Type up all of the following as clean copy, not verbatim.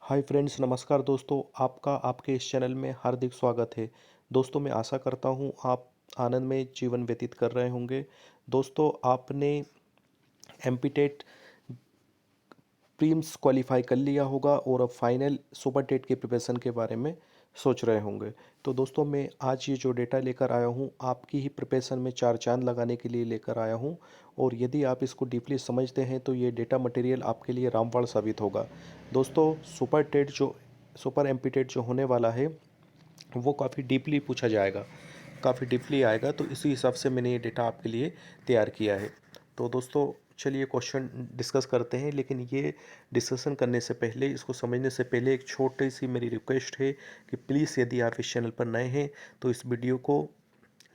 Hi friends, नमस्कार दोस्तों। आपका आपके इस चैनल में हार्दिक स्वागत है। दोस्तों, मैं आशा करता हूँ आप आनंदमय जीवन व्यतीत कर रहे होंगे। दोस्तों, आपने एमपीटेट प्रीम्स क्वालिफाई कर लिया होगा और अब फाइनल सुपर टेट के प्रिपरेशन के बारे में सोच रहे होंगे। तो दोस्तों, मैं आज ये जो डेटा लेकर आया हूँ आपकी ही प्रिपरेशन में चार चांद लगाने के लिए लेकर आया हूँ। और यदि आप इसको डीपली समझते हैं तो ये डेटा मटेरियल आपके लिए रामबाण साबित होगा। दोस्तों, सुपर एमपीटेट जो होने वाला है वो काफ़ी डीपली पूछा जाएगा, काफ़ी डीपली आएगा। तो इसी हिसाब से मैंने ये डेटा आपके लिए तैयार किया है। तो दोस्तों, चलिए क्वेश्चन डिस्कस करते हैं। लेकिन ये डिस्कशन करने से पहले, इसको समझने से पहले एक छोटी सी मेरी रिक्वेस्ट है कि प्लीज़ यदि आप इस चैनल पर नए हैं तो इस वीडियो को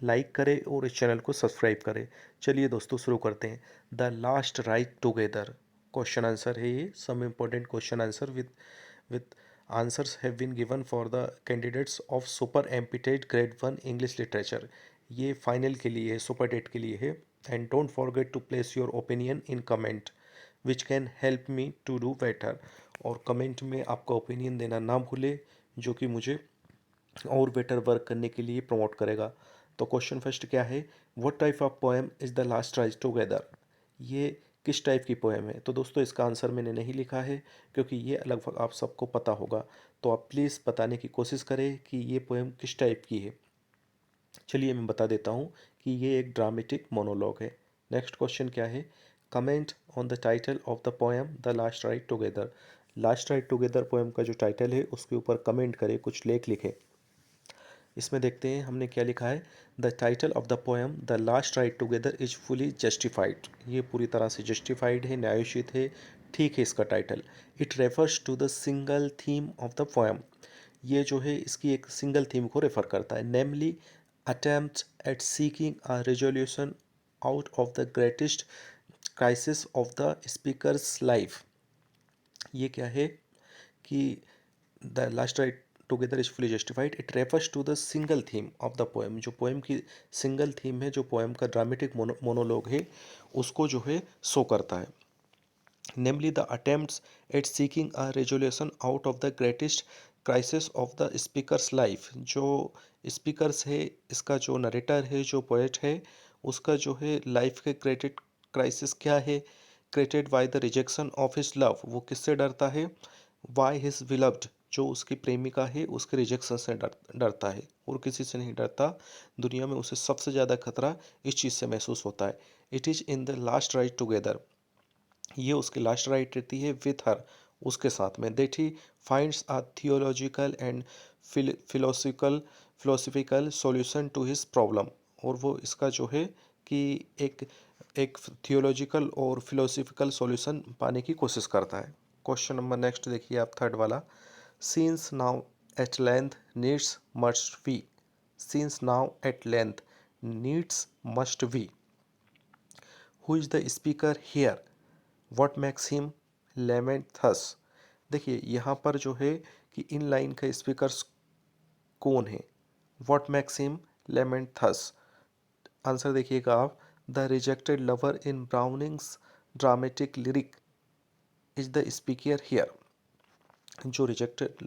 लाइक करें और इस चैनल को सब्सक्राइब करें। चलिए दोस्तों, शुरू करते हैं। The last ride together question answer है ये। Some important question answer with answers have been given for the candidates of super MPTET grade 1 English literature। ये फाइनल के लिए है, सुपर टेट के लिए है। And don't forget to place your opinion in comment which can help me to do better. और comment में आपका ओपिनियन देना ना भूले, जो कि मुझे और बेटर वर्क करने के लिए प्रमोट करेगा। तो क्वेश्चन फर्स्ट क्या है? What type of poem is the last rise together? ये किस टाइप की पोएम है? तो दोस्तों, इसका आंसर मैंने नहीं लिखा है क्योंकि ये लगभग आप सबको पता होगा। तो आप प्लीज़ बताने की कोशिश करें कि ये पोएम किस टाइप की है। चलिए मैं बता देता हूँ कि ये एक ड्रामेटिक मोनोलॉग है। नेक्स्ट क्वेश्चन क्या है? Comment on the title of the poem the last ride together. Last ride together poem का जो टाइटल है उसके ऊपर कमेंट करें, कुछ लेख लिखें। इसमें देखते हैं हमने क्या लिखा है। The title of the poem the last ride together is fully justified. ये पूरी तरह से जस्टिफाइड है, न्यायोचित है, ठीक है इसका title. It refers to the single theme of the poem. ये जो है इसकी एक सिंगल थीम को रेफर करता है, namely attempt at seeking a resolution out of the greatest crisis of the speaker's life. ये क्या है कि the last ride together is fully justified, it refers to the single theme of the poem. जो poem की single theme है, जो poem का dramatic monologue है, उसको जो है शो करता है। Namely the attempts at seeking a resolution out of the greatest crisis of the speaker's life. जो स्पीकर्स है, इसका जो नरेटर है, जो पोएट है, उसका जो है लाइफ के ग्रेटेड क्राइसिस क्या है? Created by the rejection of his love. वो किससे डरता है? वाई हिज बिलव्ड, जो उसकी प्रेमिका है, उसके रिजेक्शन से डरता है और किसी से नहीं डरता। दुनिया में उसे सबसे ज़्यादा खतरा इस चीज़ से महसूस होता है। It is in the last ride together. ये उसकी लास्ट राइड रहती है विथ हर, उसके साथ में। That he finds a theological and philosophical solution to his problem. और वो इसका जो है कि एक एक थियोलॉजिकल और फिलोसफिकल सॉल्यूशन पाने की कोशिश करता है। क्वेश्चन नंबर नेक्स्ट देखिए आप, थर्ड वाला। Since now at length needs must be. Since now at length needs must be. Who is the speaker here? What makes him lament thus? देखिए यहाँ पर जो है कि इन लाइन का स्पीकर कौन है? What makes him lament thus. Answer देखिएगा आप। The rejected lover in Browning's dramatic lyric is the speaker here. जो रिजेक्टेड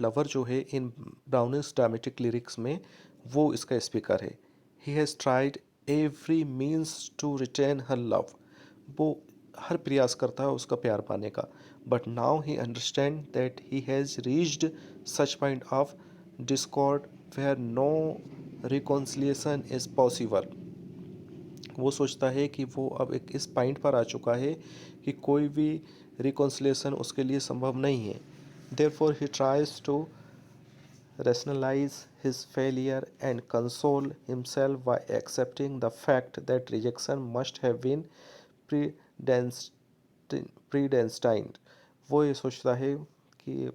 लवर जो है इन ब्राउनिंग्स ड्रामेटिक लिरिक्स में, वो इसका स्पीकर है। He has tried every means to retain her love. वो हर प्रयास करता है उसका प्यार पाने का। But now he understand that he has reached such point of discord where no reconciliation is possible. वो सोचता है कि वो अब एक इस पॉइंट पर आ चुका है कि कोई भी रिकॉन्सिलिएशन उसके लिए संभव नहीं है। Therefore he tries to rationalize his failure and console himself by accepting the fact that rejection must have been predestined। वो ये सोचता है कि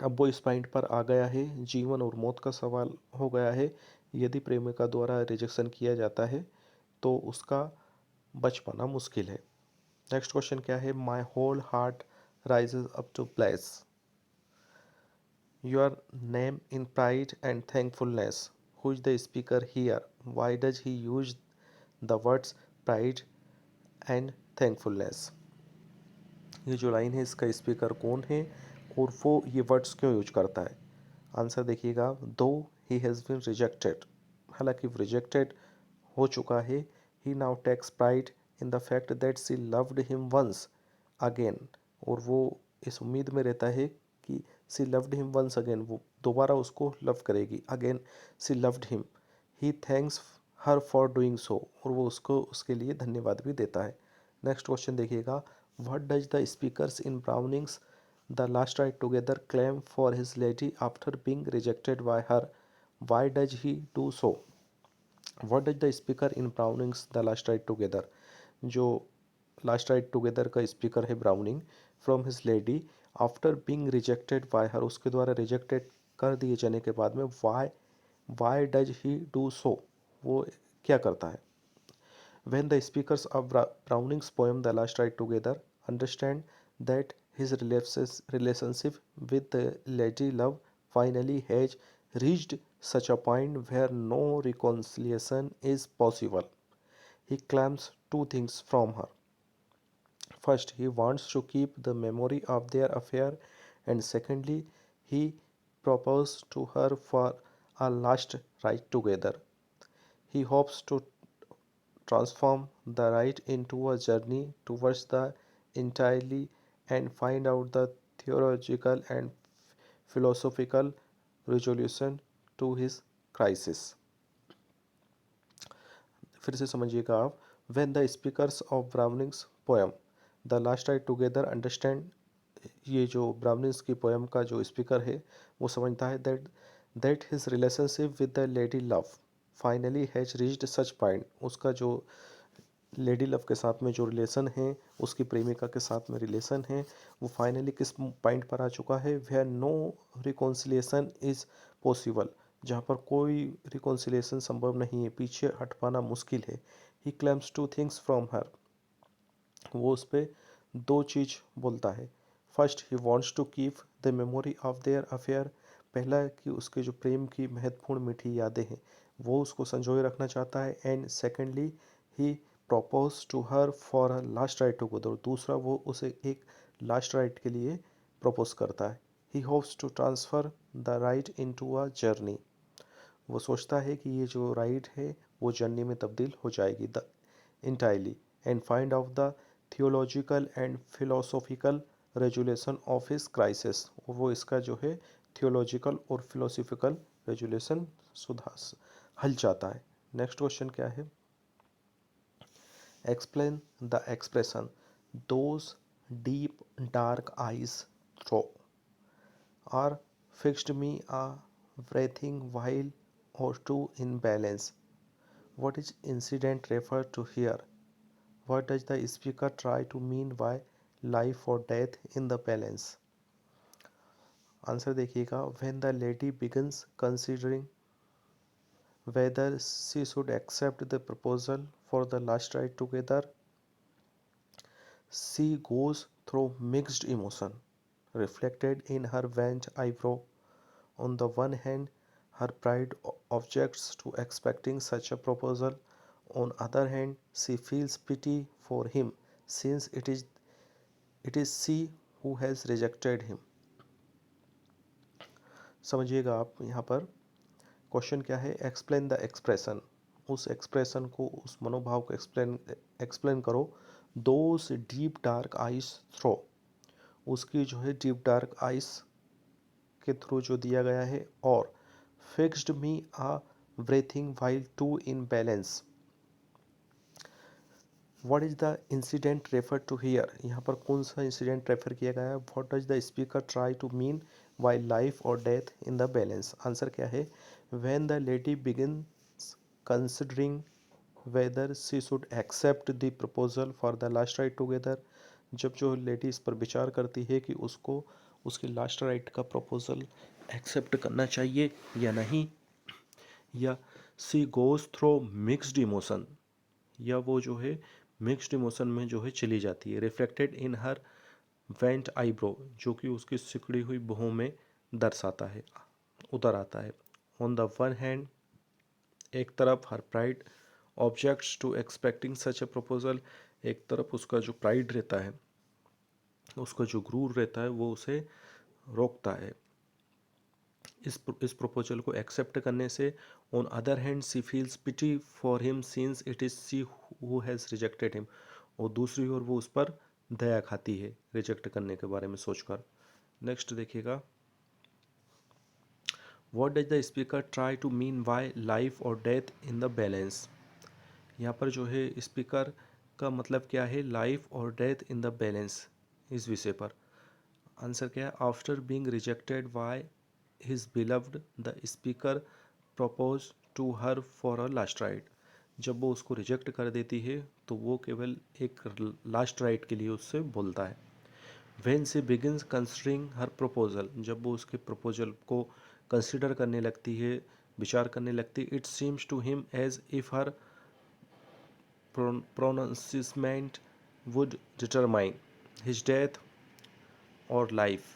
अब वो इस पॉइंट पर आ गया है, जीवन और मौत का सवाल हो गया है। यदि प्रेमिका द्वारा रिजेक्शन किया जाता है तो उसका बच पाना मुश्किल है। नेक्स्ट क्वेश्चन क्या है? My whole heart rises up to bless your name in pride and thankfulness. Who is the speaker here? Why does he use the words pride and thankfulness? ये जो लाइन है इसका स्पीकर कौन है और वो ये वर्ड्स क्यों यूज करता है। आंसर देखिएगा, though he has been rejected, हालांकि रिजेक्टेड हो चुका है, he now takes pride in the fact that she loved him once again, और वो इस उम्मीद में रहता है कि she loved him once again, वो दोबारा उसको लव करेगी, again she loved him, he thanks her for doing so, और वो उसको उसके लिए धन्यवाद भी देता है। नेक्स्ट क्वेश्चन देखिएगा, what does the speakers in Browning's the last ride together claim for his lady after being rejected by her, why does he do so. What does the speaker in Browning's the last ride together, जो last ride together का speaker है Browning, from his lady after being rejected by her, उसके द्वारा rejected कर दिए जाने के बाद में why why does he do so, वो क्या करता है। When the speakers of Browning's poem The Last Ride Together understand that his relationship with the lady love finally has reached such a point where no reconciliation is possible, he claims two things from her. First, he wants to keep the memory of their affair, and secondly, he proposes to her for a last ride together. He hopes to transform the ride into a journey towards the entirely and find out the theological and philosophical resolution to his crisis. फिर से समझिएगा आप, when the speakers of Browning's poem The Last Ride Together understand, ये जो ब्राउनिंग्स की poem का जो speaker है वो समझता है that his relationship with the lady love finally has reached such point, उसका जो लेडी लव के साथ में जो रिलेशन है, उसकी प्रेमिका के साथ में रिलेशन है, वो फाइनली किस पॉइंट पर आ चुका है, where no reconciliation is possible, जहाँ पर कोई रिकॉन्सिलिएशन संभव नहीं है, पीछे हट पाना मुश्किल है। He claims two things from her, वो उस पर दो चीज़ बोलता है। First, he wants to keep the memory of their affair, पहला कि उसके जो प्रेम की महत्वपूर्ण मीठी यादें हैं वो उसको संजोए रखना चाहता है, and secondly he propose to her for a last ride together, दूसरा वो उसे एक लास्ट राइड के लिए प्रपोज करता है। He hopes to transfer the ride into a journey, वो सोचता है कि ये जो राइड है वो जर्नी में तब्दील हो जाएगी, the entirely, and find out the theological and philosophical resolution of his crisis, और वो इसका जो है थियोलॉजिकल और फिलोसफिकल रेजुलेशन सुधार हल चाहता है। नेक्स्ट क्वेश्चन क्या है, explain the expression those deep dark eyes through are fixed me a breathing while or two in balance, what is incident referred to here, what does the speaker try to mean by life or death in the balance। Answer देखिएगा, when the lady begins considering whether she should accept the proposal for the last ride together, she goes through mixed emotion reflected in her bent eyebrow. On the one hand, her pride objects to expecting such a proposal. On other hand, she feels pity for him since it is she who has rejected him। समझिएगा आप, यहाँ पर question क्या है, explain the expression, उस expression को, उस मनोभाव को एक्सप्लेन करो। Those deep dark eyes through, उसकी जो है डीप डार्क आइज के थ्रू जो दिया गया है, और fixed me a breathing while two in balance, what is the incident refer to here, यहाँ पर कौन सा इंसिडेंट रेफर किया गया है, what does the speaker try to mean while life और death in the balance. Answer क्या है, when the lady begins considering whether she should accept the proposal for the last ride together, जब जो lady इस पर विचार करती है कि उसको उसकी लास्ट राइड का प्रपोजल एक्सेप्ट करना चाहिए या नहीं, या she goes throw mixed emotion, या वो जो है मिक्स्ड इमोशन में जो है चली जाती है, reflected in her went eyebrow, जो कि उसकी सिकुड़ी हुई भुहों में दर्शाता है, उतर आता है। ऑन द वन हैंड, एक तरफ her pride objects to expecting such a proposal, एक तरफ उसका जो प्राइड रहता है उसका जो गुरूर रहता है वो उसे रोकता है इस प्रपोजल को एक्सेप्ट करने से। On other hand she feels pity for him since it is she who has rejected him, और दूसरी ओर वो उस पर दया खाती है रिजेक्ट करने के बारे में सोचकर। नेक्स्ट देखिएगा, what does the speaker try to mean by life और डेथ इन द बैलेंस। यहाँ पर जो है स्पीकर का मतलब क्या है, लाइफ और डेथ इन द बैलेंस, इस विषय पर। आंसर क्या है, after being rejected by his beloved the speaker propose to her for a last ride. जब वो उसको रिजेक्ट कर देती है तो वो केवल एक लास्ट राइड के लिए उससे बोलता है। When she begins considering her proposal, जब वो उसके प्रपोजल को कंसिडर करने लगती है, विचार करने लगती, it seems to him as if her pronouncement would determine his death और लाइफ।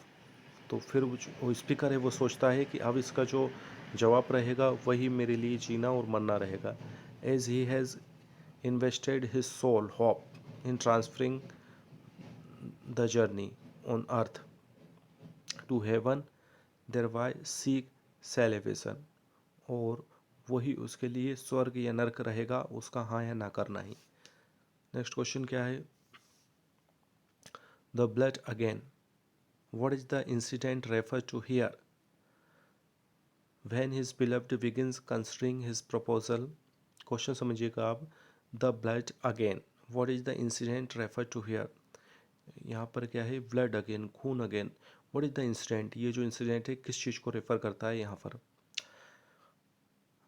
तो फिर वो स्पीकर है वो सोचता है कि अब इसका जो जवाब रहेगा वही मेरे लिए जीना और मरना रहेगा। As he has invested his soul hope in transferring the journey on earth to heaven thereby seek salvation, और वही उसके लिए स्वर्ग या नर्क रहेगा, उसका हाँ या ना करना ही। नेक्स्ट क्वेश्चन क्या है, the blood again, what is the incident refer to here when his beloved begins considering his proposal। Question समझिएगा आप, the blood again, what is the incident refer to here. यहाँ पर क्या है, ब्लड अगेन, खून again, what is the incident, ये जो incident है किस चीज़ को रेफर करता है यहाँ पर।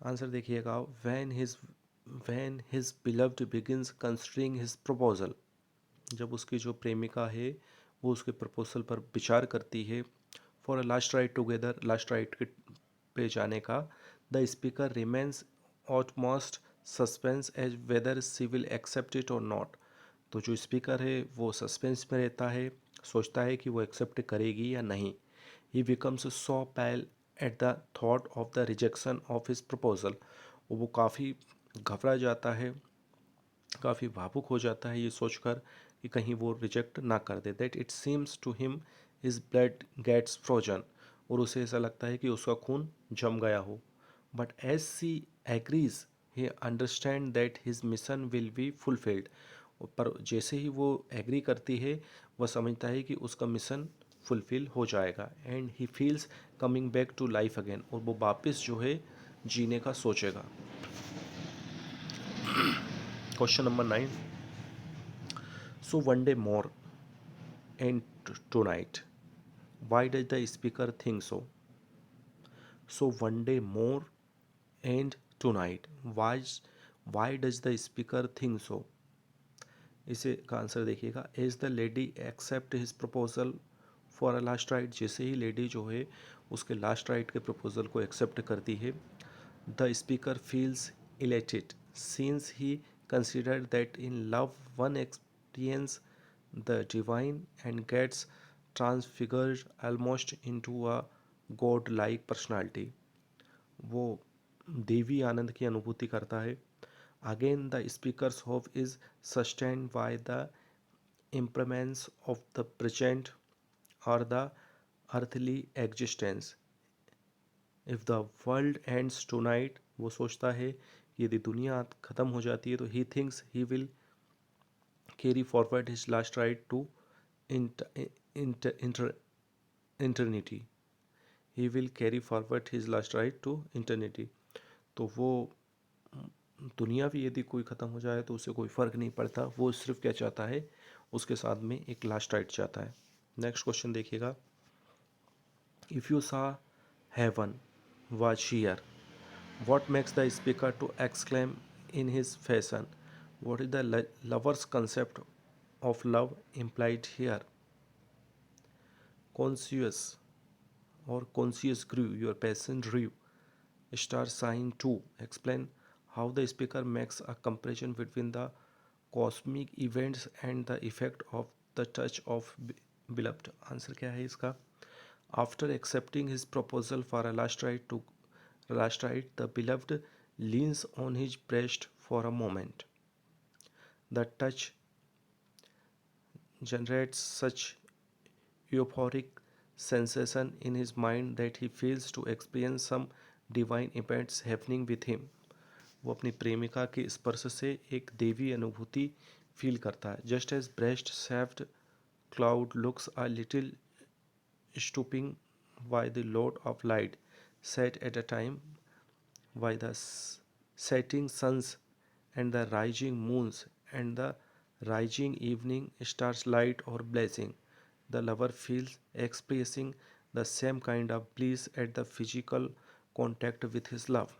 आंसर देखिएगा, when his beloved begins considering his proposal, जब उसकी जो प्रेमिका है वो उसके प्रपोजल पर विचार करती है, for a last ride together, last ride पे जाने का, the speaker remains utmost suspense as whether she will accept it और नॉट। तो जो स्पीकर है वो सस्पेंस में रहता है, सोचता है कि वो एक्सेप्ट करेगी या नहीं। He becomes so pale at the thought of the rejection of his proposal, वो काफ़ी घबरा जाता है, काफ़ी भावुक हो जाता है ये सोचकर कि कहीं वो रिजेक्ट ना कर दे। That it seems to him his blood gets frozen, और उसे ऐसा लगता है कि उसका खून जम गया हो। But as she agrees he understand that his mission will be fulfilled, पर जैसे ही वो एग्री करती है वह समझता है कि उसका मिशन फुलफिल हो जाएगा। And he feels coming back to life again, और वो वापस जो है जीने का सोचेगा। Question number 9, so one day more and tonight, why does the speaker think so? So one day more and tonight, why does the speaker think so? इसे का आंसर देखिएगा, as the lady accept his proposal for a last ride, जैसे ही lady जो है उसके last ride के proposal को एक्सेप्ट करती है, the speaker feels elated since he consider that in love one experience the divine and gets transfigured almost into a god like personality. वो देवी आनंद की अनुभूति करता है। Again the speaker's hope is sustained by the improvements of the present और the earthly existence. If the world ends tonight, वो सोचता है कि यदि दुनिया ख़त्म हो जाती है तो he thinks he will carry forward his last ride to eternity, he will carry forward his last ride to eternity. तो वो दुनिया भी यदि कोई ख़त्म हो जाए तो उसे कोई फ़र्क नहीं पड़ता, वो सिर्फ क्या चाहता है, उसके साथ में एक लास्ट राइड चाहता है। नेक्स्ट क्वेश्चन देखिएगा, if you saw heaven was here, what makes the speaker to exclaim in his fashion, what is the lover's concept of love implied here. Conscious or conscious grew, your passion grew. Star sign 2, explain how the speaker makes a comparison between the cosmic events and the effect of the touch of beloved। Answer क्या है इसका, after accepting his proposal for a last ride, the beloved leans on his breast for a moment. The touch generates such euphoric sensation in his mind that he feels to experience some divine events happening with him. वो अपनी प्रेमिका के स्पर्श से एक देवी अनुभूति feel करता है. Just as breast saved cloud looks a little stooping by the lord of light, set at a time by the setting suns and the rising moons and the rising evening stars light or blazing. The lover feels expressing the same kind of bliss at the physical contact with his love.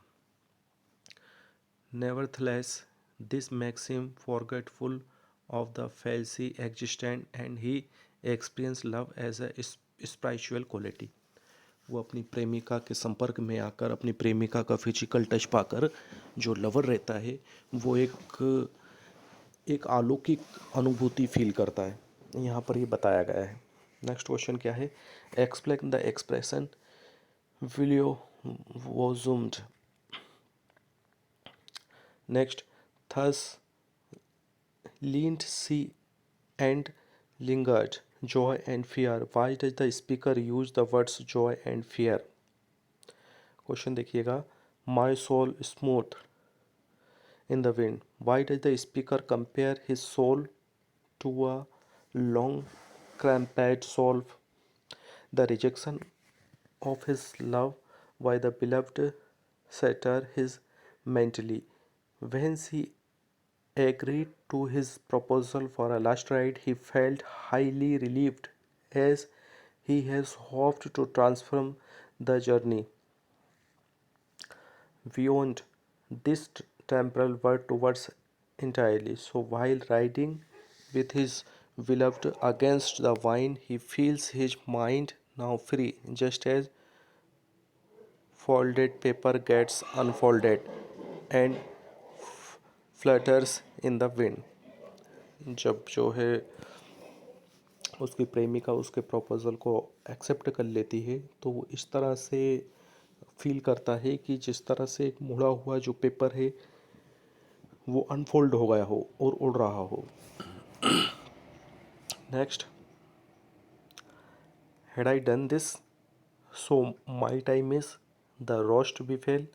Nevertheless, this makes him forgetful of the falsely existent and he experiences love as a spiritual quality. वो अपनी प्रेमिका के संपर्क में आकर अपनी प्रेमिका का फिजिकल टच पाकर जो लवर रहता है वो एक अलौकिक अनुभूति फील करता है. यहाँ पर ये बताया गया है. नेक्स्ट क्वेश्चन क्या है? Explain the expression billowy bosomed. Next, thus leaned she and lingered, joy and fear. Why does the speaker use the words joy and fear? Question देखिएगा. My soul smoothed in the wind. Why does the speaker compare his soul to a long cramped soul? The rejection of his love by the beloved shattered his mentally. When she agreed to his proposal for a last ride, he felt highly relieved as he has hoped to transform the journey beyond this temporal world towards entirely. So, while riding with his beloved against the wind, he feels his mind now free, just as folded paper gets unfolded and flutters in the wind. जब जो है उसकी प्रेमिका उसके proposal को accept कर लेती है तो वो इस तरह से फील करता है कि जिस तरह से एक मुड़ा हुआ जो पेपर है वो अनफोल्ड हो गया हो और उड़ रहा हो. Next, had I done this so my time is the roast be fail.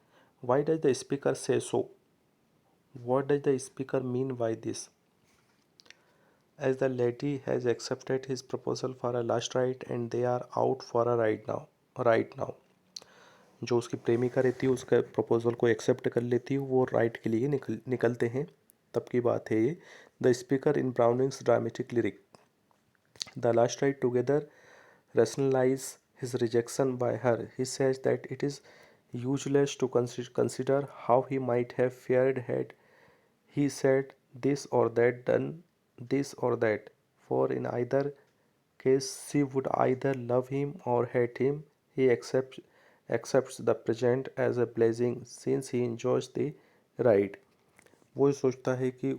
Why does the speaker say so? What does the speaker mean by this? As the lady has accepted his proposal for a last ride and they are out for a ride now. Right now, जो उसकी प्रेमिका रहती है उसके proposal को accept कर लेती है, वो राइड के लिए निकलते हैं. तब की बात है ये. The speaker in Browning's dramatic lyric. The last ride together rationalize his rejection by her. He says that it is useless to consider how he might have fared had he said this or that, done this or that, for in either case she would either love him or hate him. He accepts the present as a blessing since he enjoys the ride. वो सोचता है कि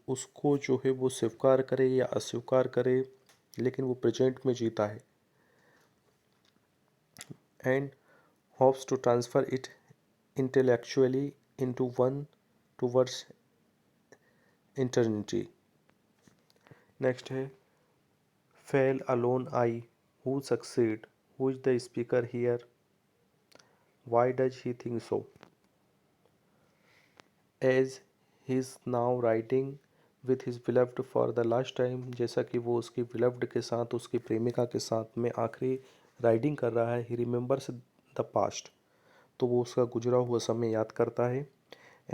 उसको जो है वो स्वीकार करे या अस्वीकार करे, लेकिन वो प्रेजेंट में जीता है and hopes to transfer it intellectually into one towards eternity. Next है fail alone I who succeed. Who is the speaker here? Why does he think so? As he is now riding with his beloved for the last time, जैसा कि वो उसकी beloved के साथ उसकी प्रेमिका के साथ में आखिरी राइडिंग कर रहा है, he remembers the past. तो वो उसका गुजरा हुआ समय याद करता है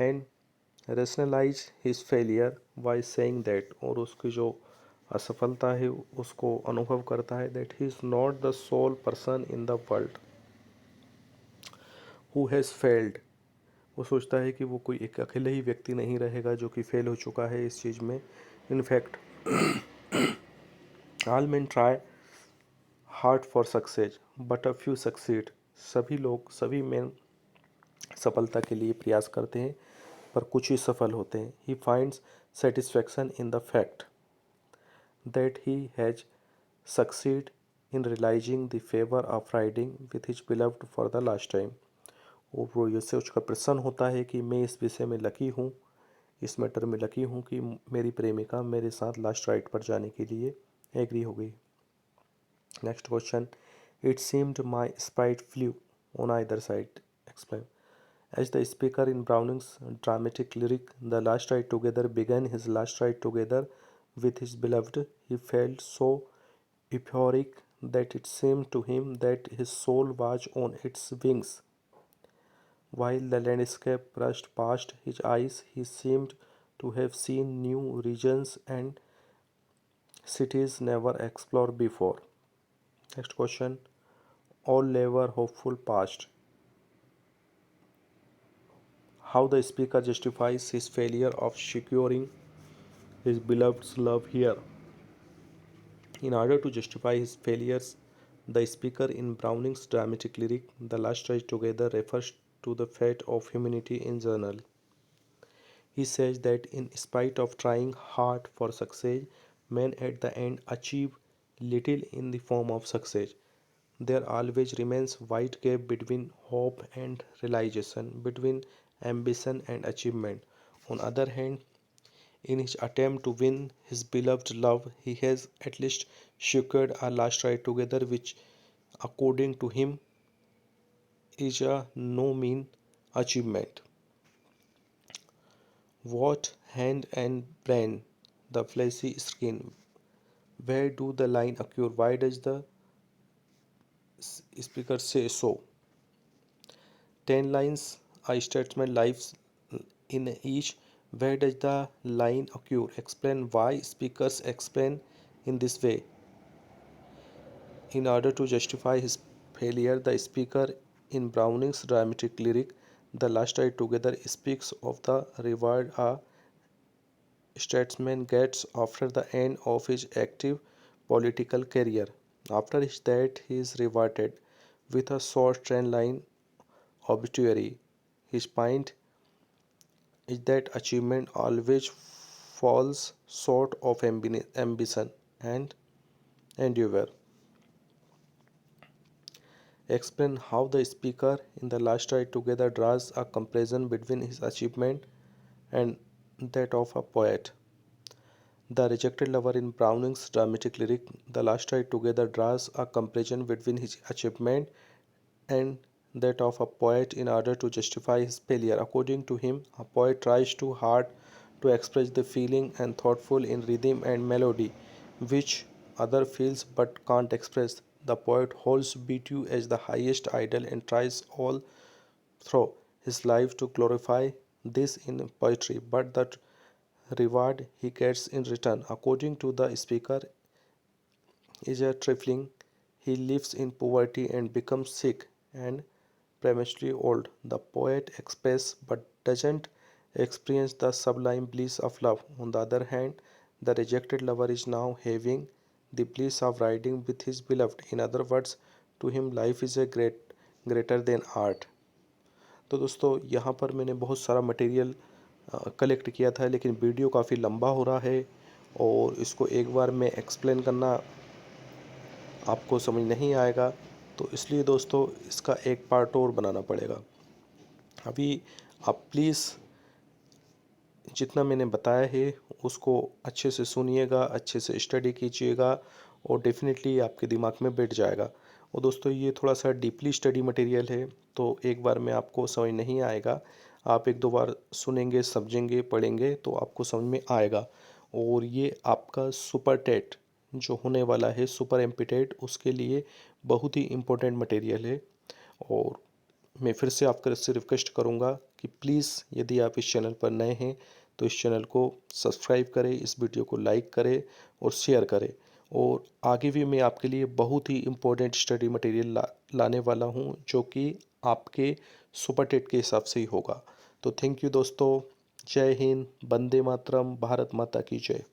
and rationalize his failure by saying that, और उसकी जो असफलता है उसको अनुभव करता है that he is not the sole person in the world who has failed. वो सोचता है कि वो कोई एक अकेले ही व्यक्ति नहीं रहेगा जो कि फेल हो चुका है इस चीज़ में. In fact all men try hard for success but a few succeed. सभी men सफलता के लिए प्रयास करते हैं पर कुछ ही सफल होते हैं. He finds satisfaction in the fact that he has succeeded in realizing the favor of riding with his beloved for the last time. वो ये सोचकर प्रसन्न होता है कि मैं इस विषय में लकी हूँ, इस मैटर में लकी हूँ कि मेरी प्रेमिका मेरे साथ लास्ट राइड पर जाने के लिए एग्री हो गई. Next question. It seemed my sprite flew on either side. Explain. As the speaker in Browning's dramatic lyric, "The last ride together" began his last ride together with his beloved, he felt so euphoric that it seemed to him that his soul was on its wings. While the landscape rushed past his eyes, he seemed to have seen new regions and cities never explored before. Next question. All labor hopeful past. How the speaker justifies his failure of securing his beloved's love here. In order to justify his failures, the speaker in Browning's dramatic lyric, "The Last Ride Together," refers to the fate of humanity in general. He says that in spite of trying hard for success, men at the end achieve little in the form of success. There always remains wide gap between hope and realization, between ambition and achievement. On the other hand, in his attempt to win his beloved love, he has at least secured a last ride together, which, according to him, is a no mean achievement. What hand and brain, the fleshy skin? Where do the line occur? Why does the speaker say so? 10 lines, a statement lives in each. Where does the line occur? Explain why speakers explain in this way. In order to justify his failure, the speaker in Browning's dramatic lyric, "The Last Ride Together," speaks of the reward a statesman gets after the end of his active political career. After his death, he is rewarded with a short train line obituary. His point is that achievement always falls short of ambition and endeavor. Explain how the speaker in The Last Ride Together draws a comparison between his achievement and that of a poet. The rejected lover in Browning's dramatic lyric, "The Last Ride Together," draws a comparison between his achievement and that of a poet in order to justify his failure. According to him, a poet tries too hard to express the feeling and thoughtful in rhythm and melody, which other feels but can't express. The poet holds virtue as the highest ideal and tries all through his life to glorify this in poetry, but the reward he gets in return, according to the speaker, is a trifling. He lives in poverty and becomes sick and prematurely old. The poet expresses but doesn't experience the sublime bliss of love. On the other hand, the rejected lover is now having the bliss of riding with his beloved. In other words, to him life is a greater than art. तो दोस्तों यहाँ पर मैंने बहुत सारा material collect किया था, लेकिन वीडियो काफ़ी लंबा हो रहा है और इसको एक बार में एक्सप्लेन करना आपको समझ नहीं आएगा, तो इसलिए दोस्तों इसका एक पार्ट और बनाना पड़ेगा। अभी आप प्लीज़ जितना मैंने बताया है उसको अच्छे से सुनिएगा, अच्छे से स्टडी कीजिएगा और डेफिनेटली आपके दिमाग में बैठ जाएगा। और दोस्तों ये थोड़ा सा डीपली स्टडी मटेरियल है, तो एक बार में आपको समझ नहीं आएगा। आप एक दो बार सुनेंगे, समझेंगे, पढ़ेंगे तो आपको समझ में आएगा। और ये आपका सुपर टेट जो होने वाला है, सुपर एमपी टेट, उसके लिए बहुत ही इम्पोर्टेंट मटेरियल है। और मैं फिर से आपसे रिक्वेस्ट करूंगा कि प्लीज़ यदि आप इस चैनल पर नए हैं तो इस चैनल को सब्सक्राइब करें, इस वीडियो को लाइक करें और शेयर करें। और आगे भी मैं आपके लिए बहुत ही इम्पोर्टेंट स्टडी मटेरियल लाने वाला हूं, जो कि आपके सुपर टेट के हिसाब से ही होगा। तो थैंक यू दोस्तों। जय हिंद, वंदे मातरम, भारत माता की जय।